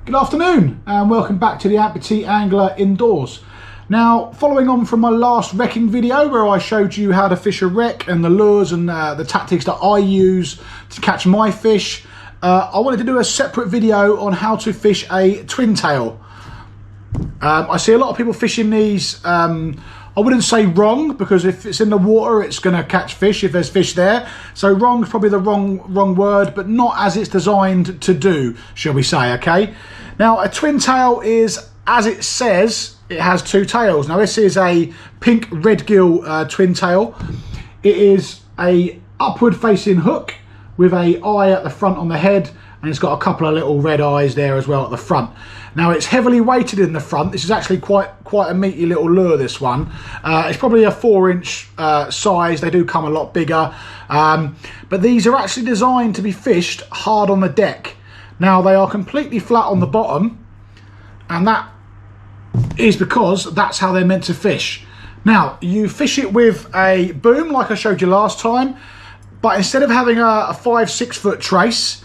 Good afternoon and welcome back to the Amputee Angler indoors. Now, following on from my last wrecking video where I showed you how to fish a wreck and the lures and the tactics that I use to catch my fish, I wanted to do a separate video on how to fish a twin tail. I see a lot of people fishing these, I wouldn't say wrong, because if it's in the water it's going to catch fish if there's fish there. So wrong is probably the wrong word, but not as it's designed to do, shall we say, okay? Now, a twin tail is, as it says, it has two tails. Now, this is a pink red gill twin tail. It is a upward facing hook with a eye at the front on the head, and it's got a couple of little red eyes there as well at the front. Now, it's heavily weighted in the front. This is actually quite a meaty little lure, this one. It's probably a 4-inch size. They do come a lot bigger, but these are actually designed to be fished hard on the deck. Now, they are completely flat on the bottom, and that is because that's how they're meant to fish. Now, you fish it with a boom like I showed you last time, but instead of having a 5-6 foot trace,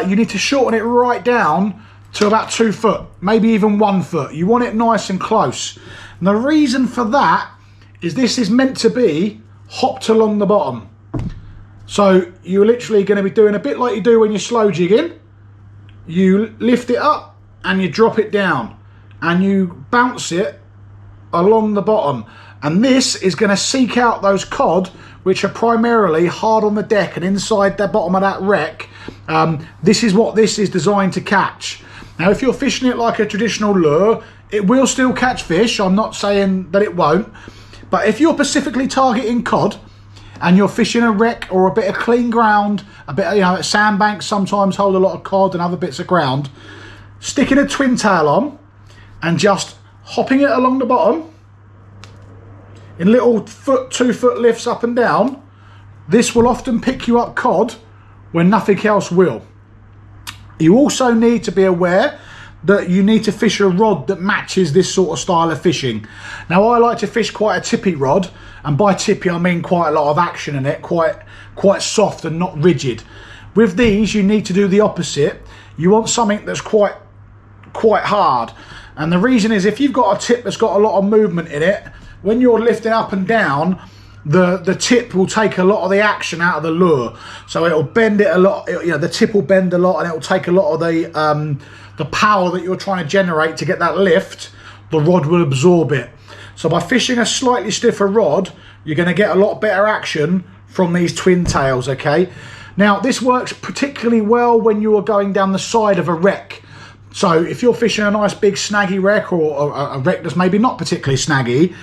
you need to shorten it right down to about 2 foot, maybe even 1 foot. You want it nice and close. And the reason for that is this is meant to be hopped along the bottom. So you're literally going to be doing a bit like you do when you're slow jigging. You lift it up and you drop it down and you bounce it along the bottom. And this is going to seek out those cod which are primarily hard on the deck and inside the bottom of that wreck. This is what this is designed to catch. Now, if you're fishing it like a traditional lure, it will still catch fish. I'm not saying that it won't. But if you're specifically targeting cod and you're fishing a wreck or a bit of clean ground, a bit of, sandbanks sometimes hold a lot of cod and other bits of ground, sticking a twin tail on and just hopping it along the bottom in little 2 foot lifts up and down, this will often pick you up cod when nothing else will. You also need to be aware that you need to fish a rod that matches this sort of style of fishing. Now, I like to fish quite a tippy rod, and by tippy I mean quite a lot of action in it, quite soft and not rigid. With these, you need to do the opposite. You want something that's quite hard, and the reason is if you've got a tip that's got a lot of movement in it, when you're lifting up and down, the tip will take a lot of the action out of the lure, so it'll bend it a lot. The tip will bend a lot, and it'll take a lot of the power that you're trying to generate to get that lift. The rod will absorb it. So by fishing a slightly stiffer rod, you're going to get a lot better action from these twin tails. Okay, now this works particularly well when you are going down the side of a wreck. So if you're fishing a nice big snaggy wreck, or a wreck that's maybe not particularly snaggy,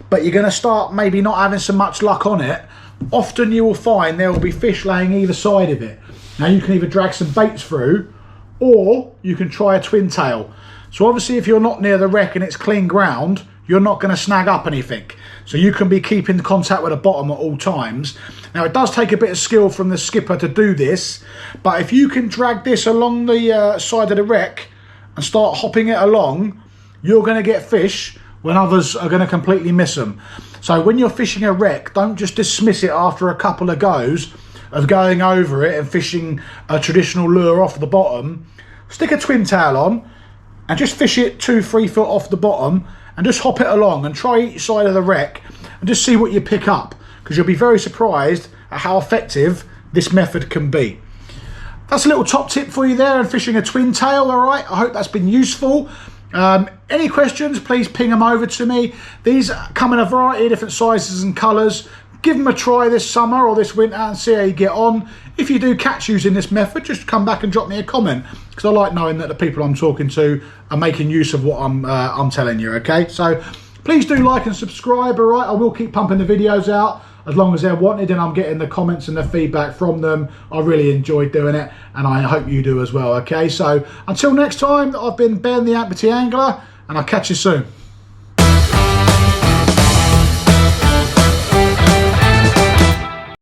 but you're going to start maybe not having so much luck on it, often you will find there will be fish laying either side of it. Now, you can either drag some baits through, or you can try a twin tail. So obviously if you're not near the wreck and it's clean ground, you're not going to snag up anything. So you can be keeping contact with the bottom at all times. Now, it does take a bit of skill from the skipper to do this, but if you can drag this along the side of the wreck and start hopping it along, you're going to get fish when others are going to completely miss them. So when you're fishing a wreck, don't just dismiss it after a couple of goes of going over it and fishing a traditional lure off the bottom. Stick a twin tail on and just fish it 2-3 foot off the bottom and just hop it along and try each side of the wreck and just see what you pick up, because you'll be very surprised at how effective this method can be. That's a little top tip for you there on fishing a twin tail. All right, I hope that's been useful. Any questions, please ping them over to me. These come in a variety of different sizes and colours. Give them a try this summer or this winter and see how you get on. If you do catch using this method, just come back and drop me a comment, because I like knowing that the people I'm talking to are making use of what I'm telling you. Okay, so please do like and subscribe. All right, I will keep pumping the videos out as long as they're wanted and I'm getting the comments and the feedback from them. I really enjoyed doing it, and I hope you do as well. Okay, so until next time, I've been Ben the Amputee Angler, and I'll catch you soon.